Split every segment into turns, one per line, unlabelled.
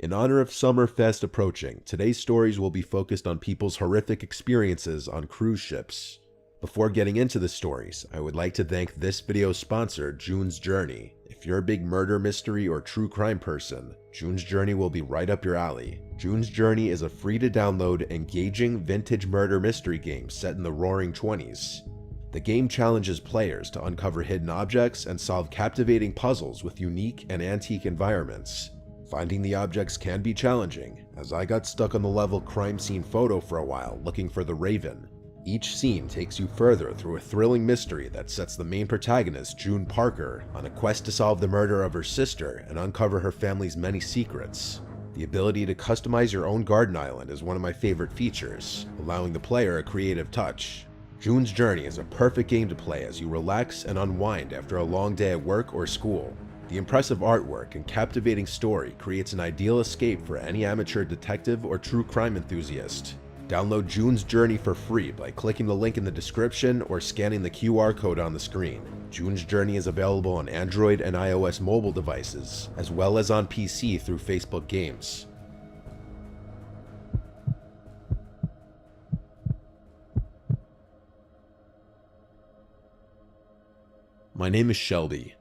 In honor of Summerfest approaching, today's stories will be focused on people's horrific experiences on cruise ships. Before getting into the stories, I would like to thank this video's sponsor, June's Journey. If you're a big murder mystery or true crime person, June's Journey will be right up your alley. June's Journey is a free-to-download, engaging vintage murder mystery game set in the Roaring '20s. The game challenges players to uncover hidden objects and solve captivating puzzles with unique and antique environments. Finding the objects can be challenging, as I got stuck on the level Crime Scene Photo for a while looking for the Raven. Each scene takes you further through a thrilling mystery that sets the main protagonist, June Parker, on a quest to solve the murder of her sister and uncover her family's many secrets. The ability to customize your own garden island is one of my favorite features, allowing the player a creative touch. June's Journey is a perfect game to play as you relax and unwind after a long day at work or school. The impressive artwork and captivating story creates an ideal escape for any amateur detective or true crime enthusiast. Download June's Journey for free by clicking the link in the description or scanning the QR code on the screen. June's Journey is available on Android and iOS mobile devices, as well as on PC through Facebook Games. My name is Shelby.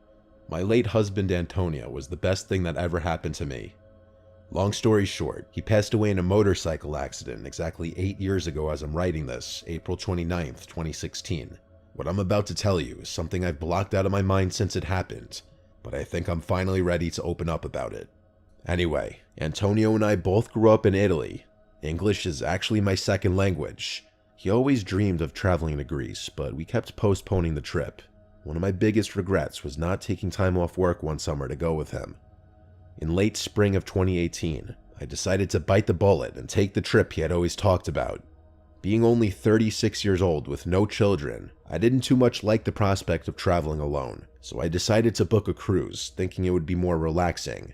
My late husband Antonio was the best thing that ever happened to me. Long story short, he passed away in a motorcycle accident exactly 8 years ago as I'm writing this, April 29th, 2016. What I'm about to tell you is something I've blocked out of my mind since it happened, but I think I'm finally ready to open up about it. Anyway, Antonio and I both grew up in Italy. English is actually my second language. He always dreamed of traveling to Greece, but we kept postponing the trip. One of my biggest regrets was not taking time off work one summer to go with him. In late spring of 2018, I decided to bite the bullet and take the trip he had always talked about. Being only 36 years old with no children, I didn't too much like the prospect of traveling alone, so I decided to book a cruise, thinking it would be more relaxing.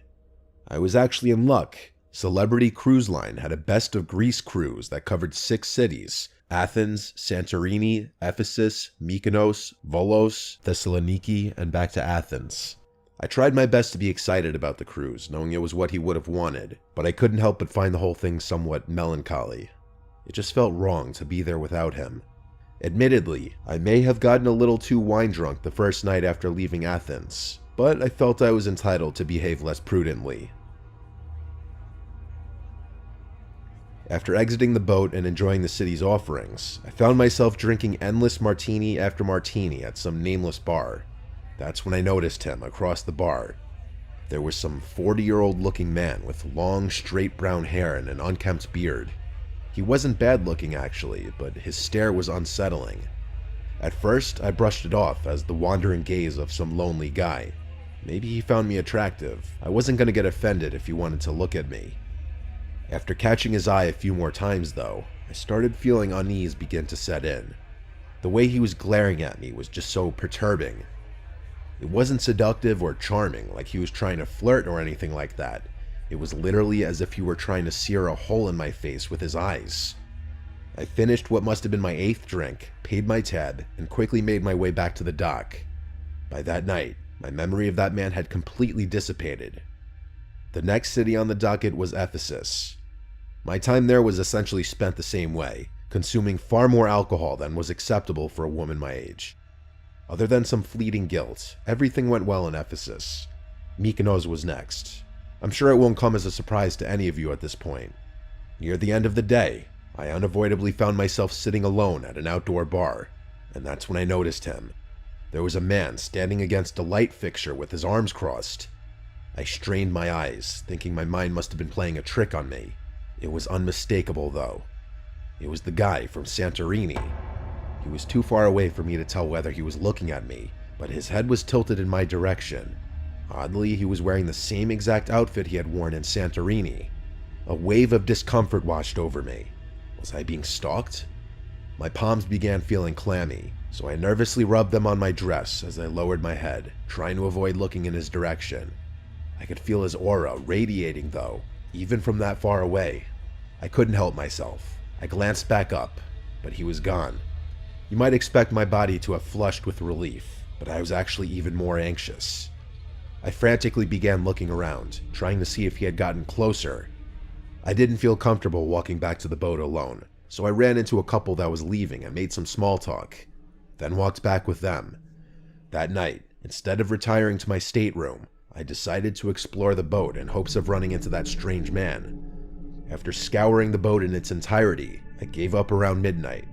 I was actually in luck. Celebrity Cruise Line had a Best of Greece cruise that covered 6 cities: Athens, Santorini, Ephesus, Mykonos, Volos, Thessaloniki, and back to Athens. I tried my best to be excited about the cruise, knowing it was what he would have wanted, but I couldn't help but find the whole thing somewhat melancholy. It just felt wrong to be there without him. Admittedly, I may have gotten a little too wine drunk the first night after leaving Athens, but I felt I was entitled to behave less prudently. After exiting the boat and enjoying the city's offerings, I found myself drinking endless martini after martini at some nameless bar. That's when I noticed him across the bar. There was some 40-year-old looking man with long, straight brown hair and an unkempt beard. He wasn't bad looking actually, but his stare was unsettling. At first, I brushed it off as the wandering gaze of some lonely guy. Maybe he found me attractive. I wasn't gonna get offended if he wanted to look at me. After catching his eye a few more times though, I started feeling unease begin to set in. The way he was glaring at me was just so perturbing. It wasn't seductive or charming like he was trying to flirt or anything like that. It was literally as if he were trying to sear a hole in my face with his eyes. I finished what must have been my 8th drink, paid my tab, and quickly made my way back to the dock. By that night, my memory of that man had completely dissipated. The next city on the docket was Ephesus. My time there was essentially spent the same way, consuming far more alcohol than was acceptable for a woman my age. Other than some fleeting guilt, everything went well in Ephesus. Mykonos was next. I'm sure it won't come as a surprise to any of you at this point. Near the end of the day, I unavoidably found myself sitting alone at an outdoor bar, and that's when I noticed him. There was a man standing against a light fixture with his arms crossed. I strained my eyes, thinking my mind must have been playing a trick on me. It was unmistakable though. It was the guy from Santorini. He was too far away for me to tell whether he was looking at me, but his head was tilted in my direction. Oddly, he was wearing the same exact outfit he had worn in Santorini. A wave of discomfort washed over me. Was I being stalked? My palms began feeling clammy, so I nervously rubbed them on my dress as I lowered my head, trying to avoid looking in his direction. I could feel his aura radiating though, even from that far away. I couldn't help myself. I glanced back up, but he was gone. You might expect my body to have flushed with relief, but I was actually even more anxious. I frantically began looking around, trying to see if he had gotten closer. I didn't feel comfortable walking back to the boat alone, so I ran into a couple that was leaving and made some small talk, then walked back with them. That night, instead of retiring to my stateroom, I decided to explore the boat in hopes of running into that strange man. After scouring the boat in its entirety, I gave up around midnight.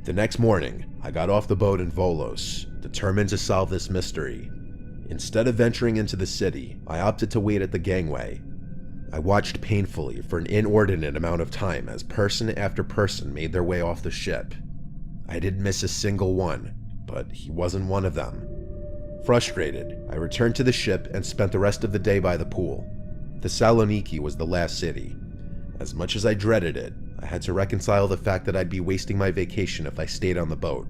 The next morning, I got off the boat in Volos, determined to solve this mystery. Instead of venturing into the city, I opted to wait at the gangway. I watched painfully for an inordinate amount of time as person after person made their way off the ship. I didn't miss a single one, but he wasn't one of them. Frustrated, I returned to the ship and spent the rest of the day by the pool. Thessaloniki was the last city. As much as I dreaded it, I had to reconcile the fact that I'd be wasting my vacation if I stayed on the boat.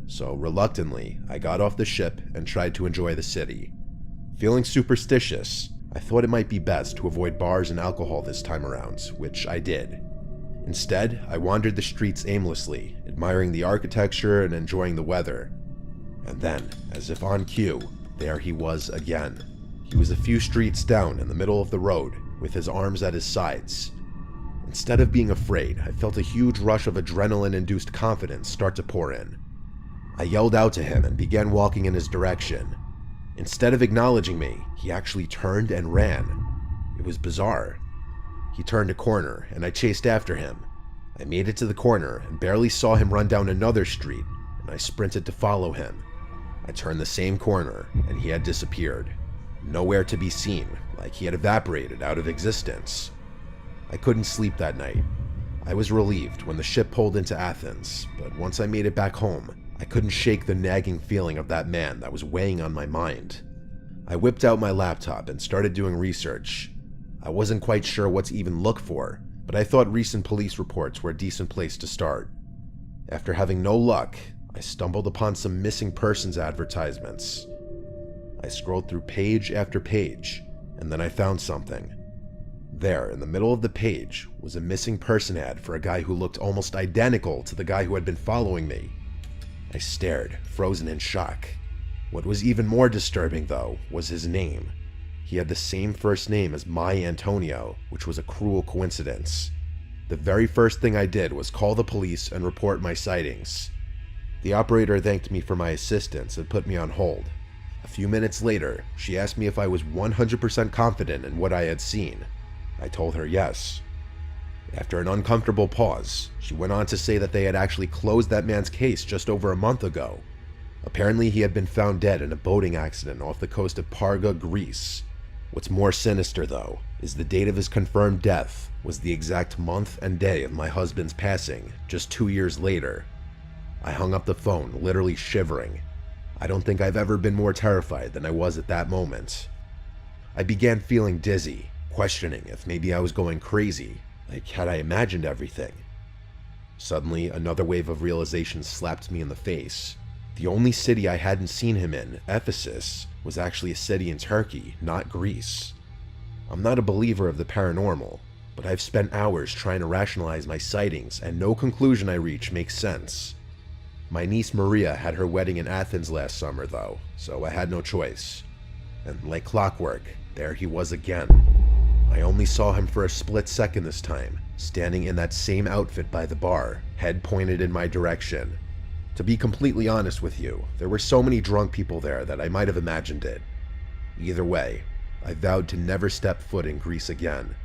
So reluctantly, I got off the ship and tried to enjoy the city. Feeling superstitious, I thought it might be best to avoid bars and alcohol this time around, which I did. Instead, I wandered the streets aimlessly, admiring the architecture and enjoying the weather. And then, as if on cue, there he was again. He was a few streets down in the middle of the road, with his arms at his sides. Instead of being afraid, I felt a huge rush of adrenaline-induced confidence start to pour in. I yelled out to him and began walking in his direction. Instead of acknowledging me, he actually turned and ran. It was bizarre. He turned a corner, and I chased after him. I made it to the corner and barely saw him run down another street, and I sprinted to follow him. I turned the same corner, and he had disappeared. Nowhere to be seen, like he had evaporated out of existence. I couldn't sleep that night. I was relieved when the ship pulled into Athens, but once I made it back home, I couldn't shake the nagging feeling of that man that was weighing on my mind. I whipped out my laptop and started doing research. I wasn't quite sure what to even look for, but I thought recent police reports were a decent place to start. After having no luck, I stumbled upon some missing persons advertisements. I scrolled through page after page, and then I found something. There, in the middle of the page, was a missing person ad for a guy who looked almost identical to the guy who had been following me. I stared, frozen in shock. What was even more disturbing, though, was his name. He had the same first name as my Antonio, which was a cruel coincidence. The very first thing I did was call the police and report my sightings. The operator thanked me for my assistance and put me on hold. A few minutes later, she asked me if I was 100% confident in what I had seen. I told her yes. After an uncomfortable pause, she went on to say that they had actually closed that man's case just over a month ago. Apparently, he had been found dead in a boating accident off the coast of Parga, Greece. What's more sinister, though, is the date of his confirmed death was the exact month and day of my husband's passing, just 2 years later. I hung up the phone, literally shivering. I don't think I've ever been more terrified than I was at that moment. I began feeling dizzy, questioning if maybe I was going crazy, like had I imagined everything. Suddenly, another wave of realization slapped me in the face. The only city I hadn't seen him in, Ephesus, was actually a city in Turkey, not Greece. I'm not a believer of the paranormal, but I've spent hours trying to rationalize my sightings, and no conclusion I reach makes sense. My niece Maria had her wedding in Athens last summer, though, so I had no choice. And like clockwork, there he was again. I only saw him for a split second this time, standing in that same outfit by the bar, head pointed in my direction. To be completely honest with you, there were so many drunk people there that I might have imagined it. Either way, I vowed to never step foot in Greece again.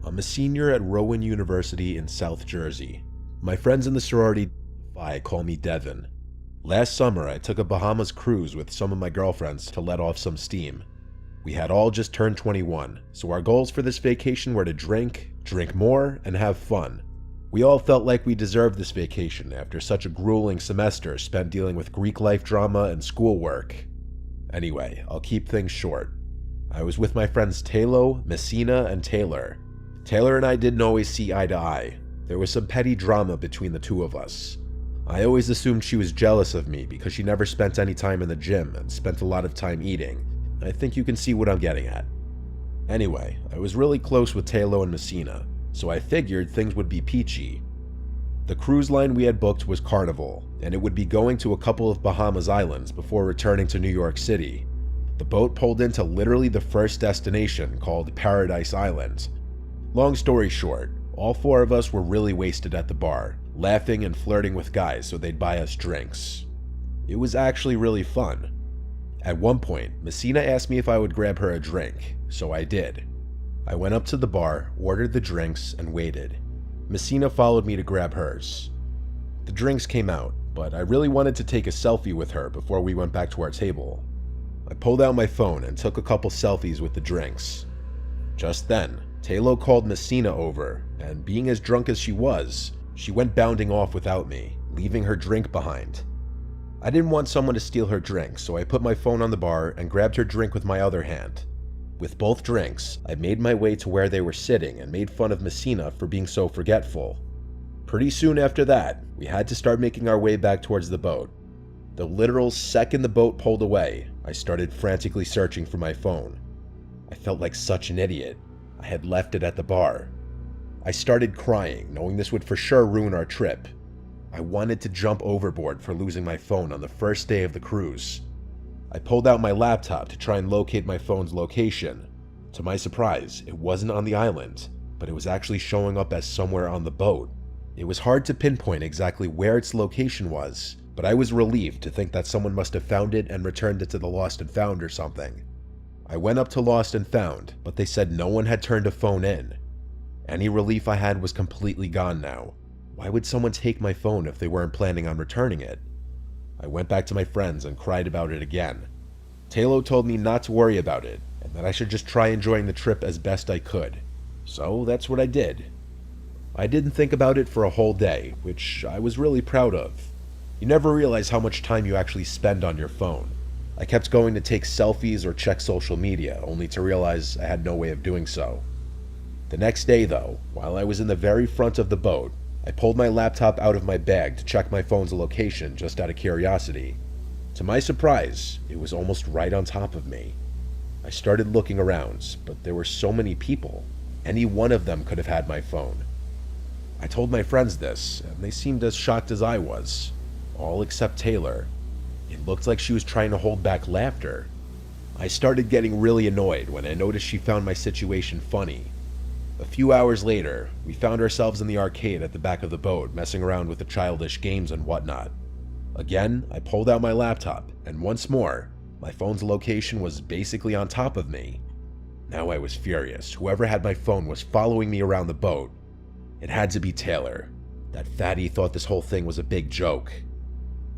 I'm a senior at Rowan University in South Jersey. My friends in the sorority Phi call me Devin. Last summer, I took a Bahamas cruise with some of my girlfriends to let off some steam. We had all just turned 21, so our goals for this vacation were to drink more, and have fun. We all felt like we deserved this vacation after such a grueling semester spent dealing with Greek life drama and schoolwork. Anyway, I'll keep things short. I was with my friends Talo, Messina, and Taylor. Taylor and I didn't always see eye to eye. There was some petty drama between the two of us. I always assumed she was jealous of me because she never spent any time in the gym and spent a lot of time eating. I think you can see what I'm getting at. Anyway, I was really close with Talo and Messina, so I figured things would be peachy. The cruise line we had booked was Carnival, and it would be going to a couple of Bahamas islands before returning to New York City. The boat pulled into literally the first destination, called Paradise Island. Long story short, all four of us were really wasted at the bar, laughing and flirting with guys so they'd buy us drinks. It was actually really fun. At one point, Messina asked me if I would grab her a drink, so I did. I went up to the bar, ordered the drinks, and waited. Messina followed me to grab hers. The drinks came out, but I really wanted to take a selfie with her before we went back to our table. I pulled out my phone and took a couple selfies with the drinks. Just then, Taylo called Messina over, and being as drunk as she was, she went bounding off without me, leaving her drink behind. I didn't want someone to steal her drink, so I put my phone on the bar and grabbed her drink with my other hand. With both drinks, I made my way to where they were sitting and made fun of Messina for being so forgetful. Pretty soon after that, we had to start making our way back towards the boat. The literal second the boat pulled away, I started frantically searching for my phone. I felt like such an idiot. I had left it at the bar. I started crying, knowing this would for sure ruin our trip. I wanted to jump overboard for losing my phone on the first day of the cruise. I pulled out my laptop to try and locate my phone's location. To my surprise, it wasn't on the island, but it was actually showing up as somewhere on the boat. It was hard to pinpoint exactly where its location was, but I was relieved to think that someone must have found it and returned it to the Lost and Found or something. I went up to Lost and Found, but they said no one had turned a phone in. Any relief I had was completely gone now. Why would someone take my phone if they weren't planning on returning it? I went back to my friends and cried about it again. Taylo told me not to worry about it, and that I should just try enjoying the trip as best I could. So that's what I did. I didn't think about it for a whole day, which I was really proud of. You never realize how much time you actually spend on your phone. I kept going to take selfies or check social media, only to realize I had no way of doing so. The next day though, while I was in the very front of the boat, I pulled my laptop out of my bag to check my phone's location just out of curiosity. To my surprise, it was almost right on top of me. I started looking around, but there were so many people. Any one of them could have had my phone. I told my friends this, and they seemed as shocked as I was. All except Taylor. It looked like she was trying to hold back laughter. I started getting really annoyed when I noticed she found my situation funny. A few hours later, we found ourselves in the arcade at the back of the boat, messing around with the childish games and whatnot. Again, I pulled out my laptop, and once more, my phone's location was basically on top of me. Now I was furious. Whoever had my phone was following me around the boat. It had to be Taylor. That fatty thought this whole thing was a big joke.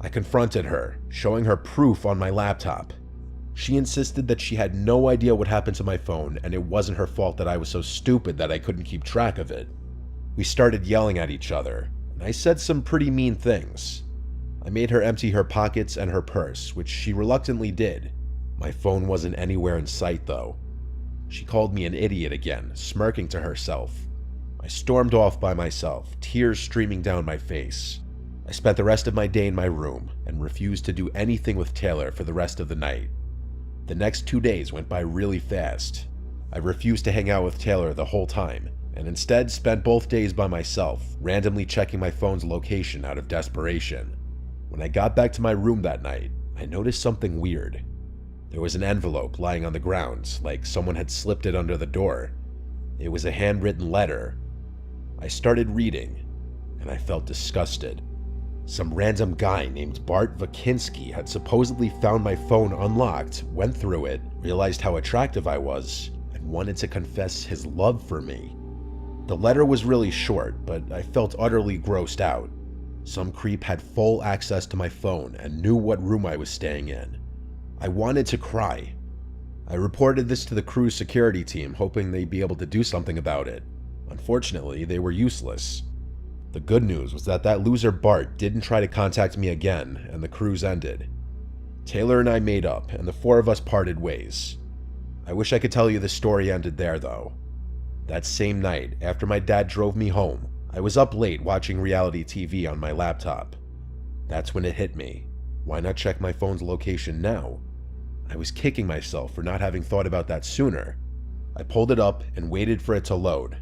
I confronted her, showing her proof on my laptop. She insisted that she had no idea what happened to my phone, and it wasn't her fault that I was so stupid that I couldn't keep track of it. We started yelling at each other, and I said some pretty mean things. I made her empty her pockets and her purse, which she reluctantly did. My phone wasn't anywhere in sight though. She called me an idiot again, smirking to herself. I stormed off by myself, tears streaming down my face. I spent the rest of my day in my room and refused to do anything with Taylor for the rest of the night. The next 2 days went by really fast. I refused to hang out with Taylor the whole time, and instead spent both days by myself, randomly checking my phone's location out of desperation. When I got back to my room that night, I noticed something weird. There was an envelope lying on the ground, like someone had slipped it under the door. It was a handwritten letter. I started reading, and I felt disgusted. Some random guy named Bart Vakinski had supposedly found my phone unlocked, went through it, realized how attractive I was, and wanted to confess his love for me. The letter was really short, but I felt utterly grossed out. Some creep had full access to my phone and knew what room I was staying in. I wanted to cry. I reported this to the cruise security team, hoping they'd be able to do something about it. Unfortunately, they were useless. The good news was that loser Bart didn't try to contact me again, and the cruise ended. Taylor and I made up, and the four of us parted ways. I wish I could tell you the story ended there, though. That same night, after my dad drove me home, I was up late watching reality TV on my laptop. That's when it hit me. Why not check my phone's location now? I was kicking myself for not having thought about that sooner. I pulled it up and waited for it to load.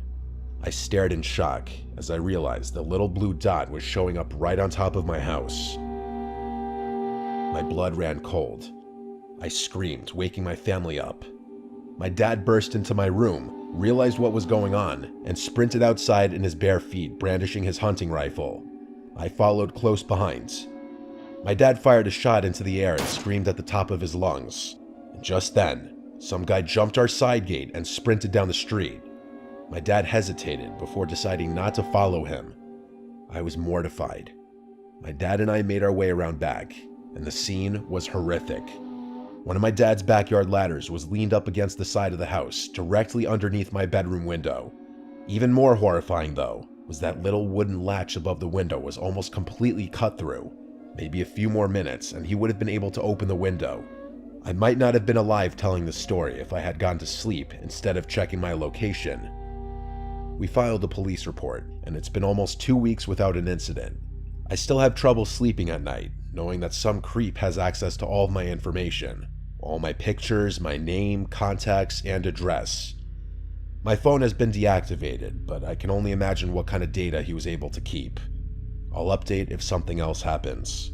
I stared in shock as I realized the little blue dot was showing up right on top of my house. My blood ran cold. I screamed, waking my family up. My dad burst into my room, realized what was going on, and sprinted outside in his bare feet, brandishing his hunting rifle. I followed close behind. My dad fired a shot into the air and screamed at the top of his lungs. And just then, some guy jumped our side gate and sprinted down the street. My dad hesitated before deciding not to follow him. I was mortified. My dad and I made our way around back, and the scene was horrific. One of my dad's backyard ladders was leaned up against the side of the house, directly underneath my bedroom window. Even more horrifying, though, was that little wooden latch above the window was almost completely cut through. Maybe a few more minutes, and he would have been able to open the window. I might not have been alive telling the story if I had gone to sleep instead of checking my location. We filed a police report, and it's been almost 2 weeks without an incident. I still have trouble sleeping at night, knowing that some creep has access to all of my information. All my pictures, my name, contacts, and address. My phone has been deactivated, but I can only imagine what kind of data he was able to keep. I'll update if something else happens.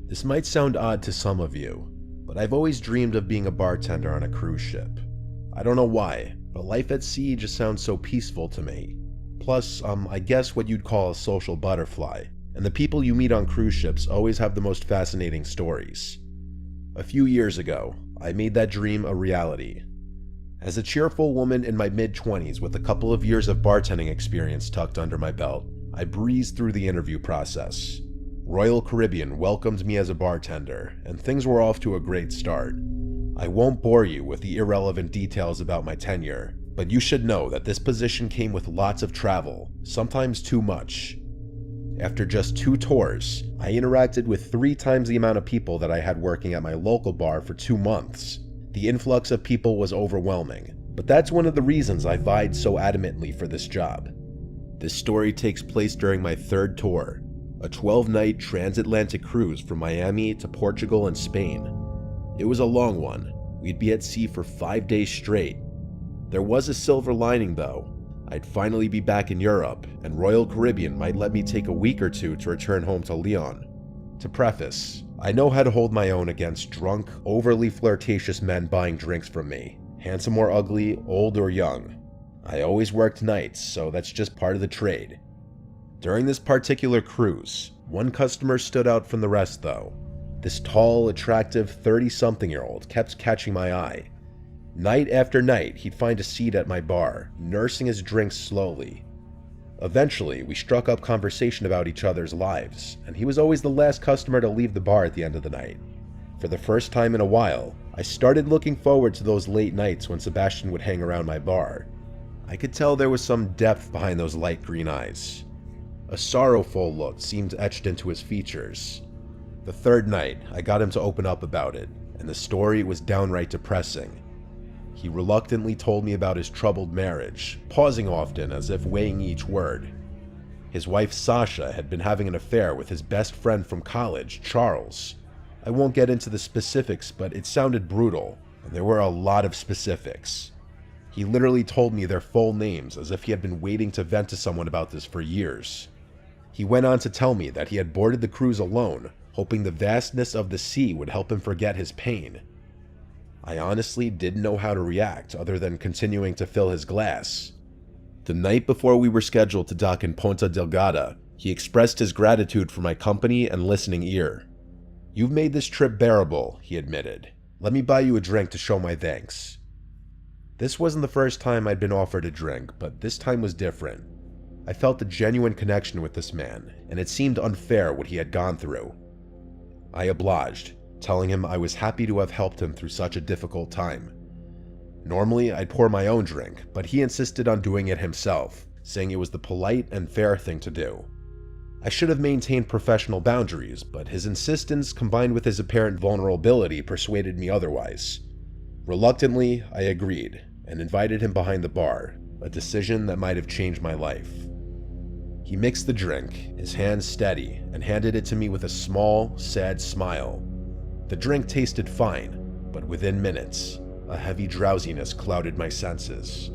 This might sound odd to some of you, but I've always dreamed of being a bartender on a cruise ship. I don't know why, but life at sea just sounds so peaceful to me. Plus, I guess what you'd call a social butterfly, and the people you meet on cruise ships always have the most fascinating stories. A few years ago, I made that dream a reality. As a cheerful woman in my mid-20s with a couple of years of bartending experience tucked under my belt, I breezed through the interview process. Royal Caribbean welcomed me as a bartender, and things were off to a great start. I won't bore you with the irrelevant details about my tenure, but you should know that this position came with lots of travel, sometimes too much. After just 2 tours, I interacted with 3 times the amount of people that I had working at my local bar for 2 months. The influx of people was overwhelming, but that's one of the reasons I vied so adamantly for this job. This story takes place during my 3rd tour, a 12-night transatlantic cruise from Miami to Portugal and Spain. It was a long one. We'd be at sea for 5 days straight. There was a silver lining though. I'd finally be back in Europe, and Royal Caribbean might let me take a week or 2 to return home to Lyon. To preface, I know how to hold my own against drunk, overly flirtatious men buying drinks from me, handsome or ugly, old or young. I always worked nights, so that's just part of the trade. During this particular cruise, one customer stood out from the rest though. This tall, attractive 30-something-year-old kept catching my eye. Night after night, he'd find a seat at my bar, nursing his drinks slowly. Eventually, we struck up conversation about each other's lives, and he was always the last customer to leave the bar at the end of the night. For the first time in a while, I started looking forward to those late nights when Sebastian would hang around my bar. I could tell there was some depth behind those light green eyes. A sorrowful look seemed etched into his features. The 3rd night, I got him to open up about it, and the story was downright depressing. He reluctantly told me about his troubled marriage, pausing often as if weighing each word. His wife Sasha had been having an affair with his best friend from college, Charles. I won't get into the specifics, but it sounded brutal, and there were a lot of specifics. He literally told me their full names as if he had been waiting to vent to someone about this for years. He went on to tell me that he had boarded the cruise alone, hoping the vastness of the sea would help him forget his pain. I honestly didn't know how to react other than continuing to fill his glass. The night before we were scheduled to dock in Ponta Delgada, he expressed his gratitude for my company and listening ear. "You've made this trip bearable," he admitted. "Let me buy you a drink to show my thanks." This wasn't the first time I'd been offered a drink, but this time was different. I felt a genuine connection with this man, and it seemed unfair what he had gone through. I obliged, telling him I was happy to have helped him through such a difficult time. Normally, I'd pour my own drink, but he insisted on doing it himself, saying it was the polite and fair thing to do. I should have maintained professional boundaries, but his insistence combined with his apparent vulnerability persuaded me otherwise. Reluctantly, I agreed, and invited him behind the bar, a decision that might have changed my life. He mixed the drink, his hands steady, and handed it to me with a small, sad smile. The drink tasted fine, but within minutes, a heavy drowsiness clouded my senses.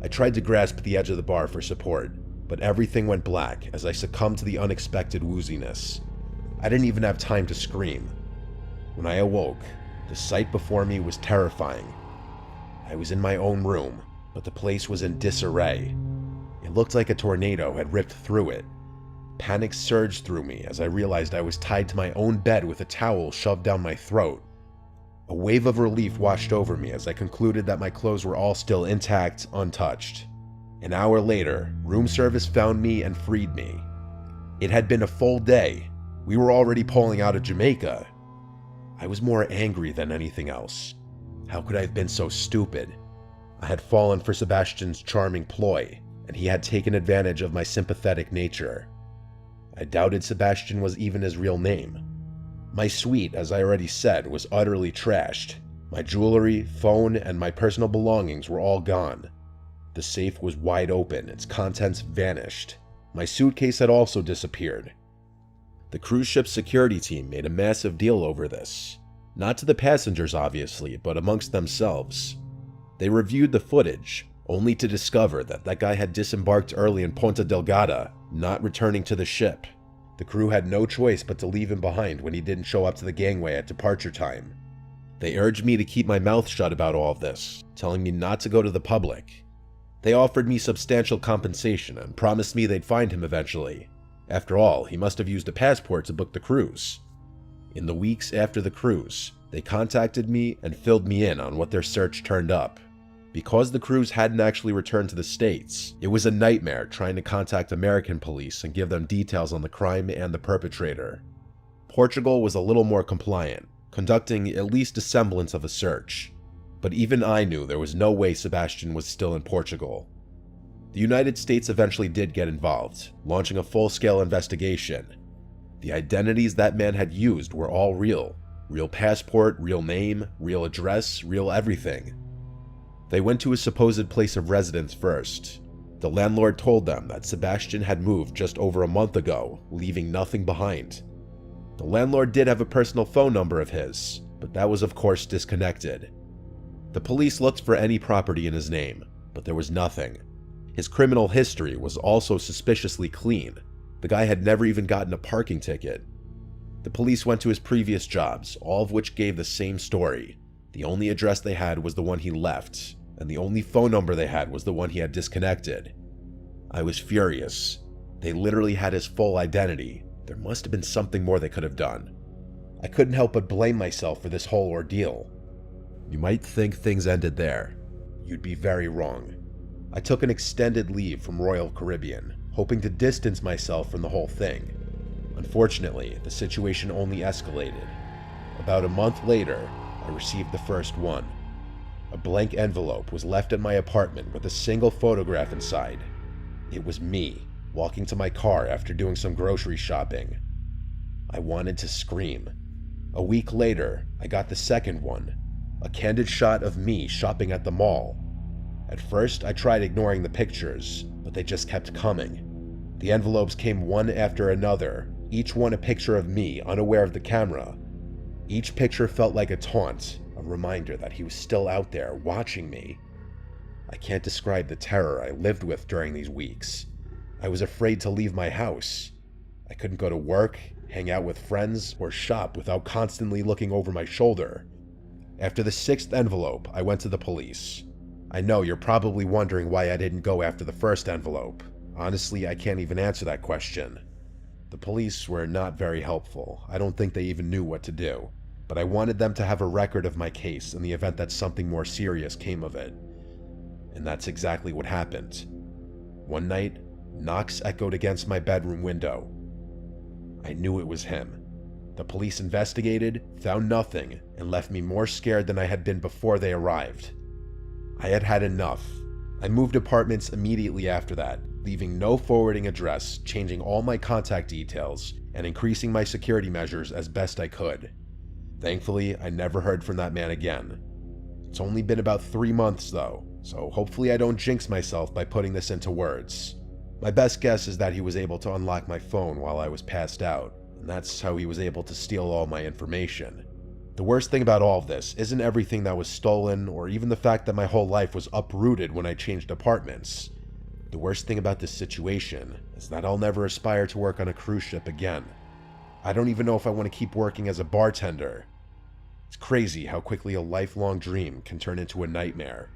I tried to grasp the edge of the bar for support, but everything went black as I succumbed to the unexpected wooziness. I didn't even have time to scream. When I awoke, the sight before me was terrifying. I was in my own room, but the place was in disarray. It looked like a tornado had ripped through it. Panic surged through me as I realized I was tied to my own bed with a towel shoved down my throat. A wave of relief washed over me as I concluded that my clothes were all still intact, untouched. An hour later, room service found me and freed me. It had been a full day. We were already pulling out of Jamaica. I was more angry than anything else. How could I have been so stupid? I had fallen for Sebastian's charming ploy, and he had taken advantage of my sympathetic nature. I doubted Sebastian was even his real name. My suite, as I already said, was utterly trashed. My jewelry, phone, and my personal belongings were all gone. The safe was wide open, its contents vanished. My suitcase had also disappeared. The cruise ship's security team made a massive deal over this. Not to the passengers, obviously, but amongst themselves. They reviewed the footage, only to discover that that guy had disembarked early in Ponta Delgada, not returning to the ship. The crew had no choice but to leave him behind when he didn't show up to the gangway at departure time. They urged me to keep my mouth shut about all of this, telling me not to go to the public. They offered me substantial compensation and promised me they'd find him eventually. After all, he must have used a passport to book the cruise. In the weeks after the cruise, they contacted me and filled me in on what their search turned up. Because the cruise hadn't actually returned to the States, it was a nightmare trying to contact American police and give them details on the crime and the perpetrator. Portugal was a little more compliant, conducting at least a semblance of a search. But even I knew there was no way Sebastian was still in Portugal. The United States eventually did get involved, launching a full-scale investigation. The identities that man had used were all real. Real passport, real name, real address, real everything. They went to his supposed place of residence first. The landlord told them that Sebastian had moved just over a month ago, leaving nothing behind. The landlord did have a personal phone number of his, but that was of course disconnected. The police looked for any property in his name, but there was nothing. His criminal history was also suspiciously clean. The guy had never even gotten a parking ticket. The police went to his previous jobs, all of which gave the same story. The only address they had was the one he left, and the only phone number they had was the one he had disconnected. I was furious. They literally had his full identity. There must have been something more they could have done. I couldn't help but blame myself for this whole ordeal. You might think things ended there. You'd be very wrong. I took an extended leave from Royal Caribbean, hoping to distance myself from the whole thing. Unfortunately, the situation only escalated. About a month later, I received the first one. A blank envelope was left at my apartment with a single photograph inside. It was me, walking to my car after doing some grocery shopping. I wanted to scream. A week later, I got the second one, a candid shot of me shopping at the mall. At first, I tried ignoring the pictures, but they just kept coming. The envelopes came one after another, each one a picture of me, unaware of the camera. Each picture felt like a taunt, a reminder that he was still out there, watching me. I can't describe the terror I lived with during these weeks. I was afraid to leave my house. I couldn't go to work, hang out with friends, or shop without constantly looking over my shoulder. After the sixth envelope, I went to the police. I know you're probably wondering why I didn't go after the first envelope. Honestly, I can't even answer that question. The police were not very helpful. I don't think they even knew what to do. But I wanted them to have a record of my case in the event that something more serious came of it. And that's exactly what happened. One night, knocks echoed against my bedroom window. I knew it was him. The police investigated, found nothing, and left me more scared than I had been before they arrived. I had had enough. I moved apartments immediately after that, leaving no forwarding address, changing all my contact details, and increasing my security measures as best I could. Thankfully, I never heard from that man again. It's only been about 3 months though, so hopefully I don't jinx myself by putting this into words. My best guess is that he was able to unlock my phone while I was passed out, and that's how he was able to steal all my information. The worst thing about all of this isn't everything that was stolen, or even the fact that my whole life was uprooted when I changed apartments. The worst thing about this situation is that I'll never aspire to work on a cruise ship again. I don't even know if I want to keep working as a bartender. It's crazy how quickly a lifelong dream can turn into a nightmare.